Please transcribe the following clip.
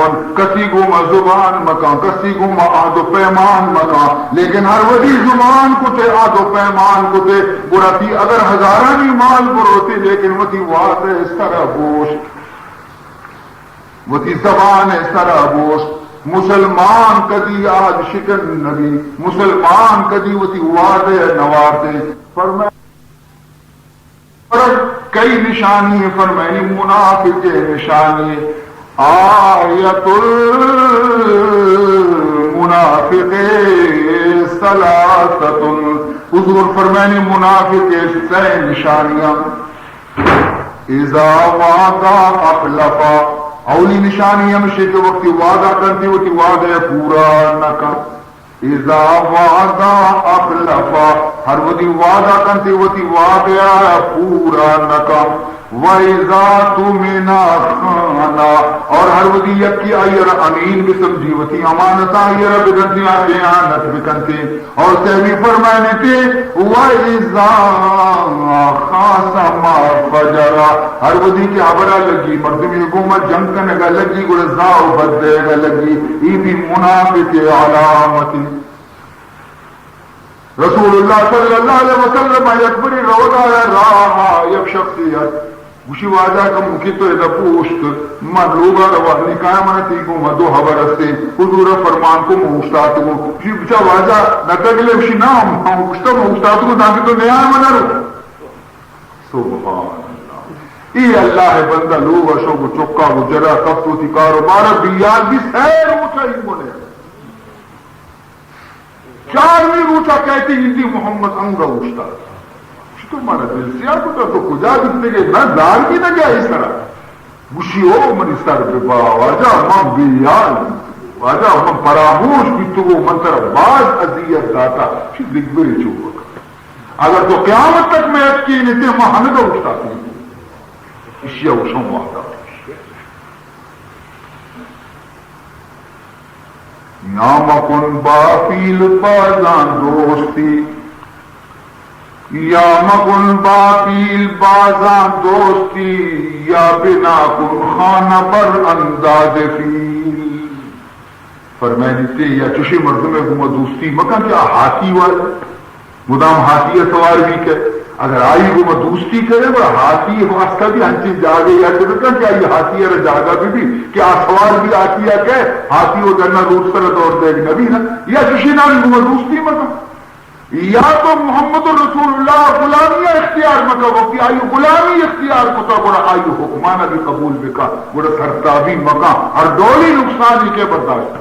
مکان، کسی گوما زبان مکان، کسی گوما عہد و پیمان مکان، لیکن ہر وہی زبان کو تے عہد و پیمان کو تے براتی اگر ہزارانی مال بروتی لیکن وہی وعد ہے اس طرح گوشت، وہی زبان ہے اس طرح گوشت. مسلمان کدی آج شکن نبی، مسلمان کدی وہی وعد ہے نوارتے. فرمایا کئی نشانی فرمائی منافق نشانی آیت المنافق ثلاثۃ. حضور فرمانے منافق سے نشانیاں اذا وعدہ اخلفا. اولی نشانی ہمشہ کے وقت وعدہ کرتی ہوتی وعدہ پورا نہ کر. اذا وعدہ اخلفا ہر وقت وعدہ کرتی ہوتی وعدہ پورا نہ کر. وَإِذَا تُؤْمِنَ خَانَ اور ہر وقت یکی آئیر امین بھی سمجھی ہوتی امانت آئیر بگنتی خیانت بکنتی. اور سہمی فرمائنے تھے وَإِذَا خَاصَمَ فَجَرَ ہر وقت کی عبرہ لگی مردمی حکومت جنگ کرنے گا لگی گلزاؤ بدے گا لگی. یہ بھی منافق علامتی. رسول اللہ صلی اللہ علیہ وسلم اکبری روضہ راہا یک شخصیت گوشی واجہ کا مکی تو ایدہ پوشت من لوگا رواہ نکایا منتی کو مدو حبر استے حضور فرمان کو موشتات کو گوشی بچا واجہ نتگلے بشی نام موشتا موشتات کو تاکہ تو نیان منا رو. سبحان اللہ. ای اللہ بندہ لوگا شو کو چکا کو جرہ کفتو تھی کاروبار بیاد بھی سیر روچا ہی منے چارویں روچا کہتی ہندی محمد انگا اوشتا تمہارا دل سیاہ تو کجا دکھتے گئے نہ دار بھی نہ گیا اس طرح گوشی ہو من اس طرح پہ با واجہ من بیال واجہ من پراموش بھی تو وہ من طرح بعض عذیت داتا چی دکبری چوبا اگر تو قیامت تک میں اتکی نیتے محمد اوشتا تھی اشیاء اوشن واقعا یا مکن باپیل بازان دوستی یا مکن باپیل بازان دوستی یا بنا کن خانہ پر انداز فیل. فرمائنی تے یا چوشی مردم ہے گمہ دوستی مکان کیا ہاتھی والا مدام ہاتھی سوار بھی کہ اگر آئی گمہ دوستی کرے وہ ہاتھی واسطہ کا بھی ہنچی جاگے یا کہ کیا یہ ہاتھی ہے جاگا بھی کیا سوار بھی آتی ہے کہ ہاتھی وہ جنہ روز پر دور دے گی نبی نا یا چوشی نام گمہ دوستی مکان یا تو محمد رسول اللہ غلامی اختیار مکہ وقتی آئیو غلامی اختیار کتا گوڑا آئیو حکمانہ بھی قبول بکا گوڑا سرتابی مکہ ہر دولی نقصانی کے برداشت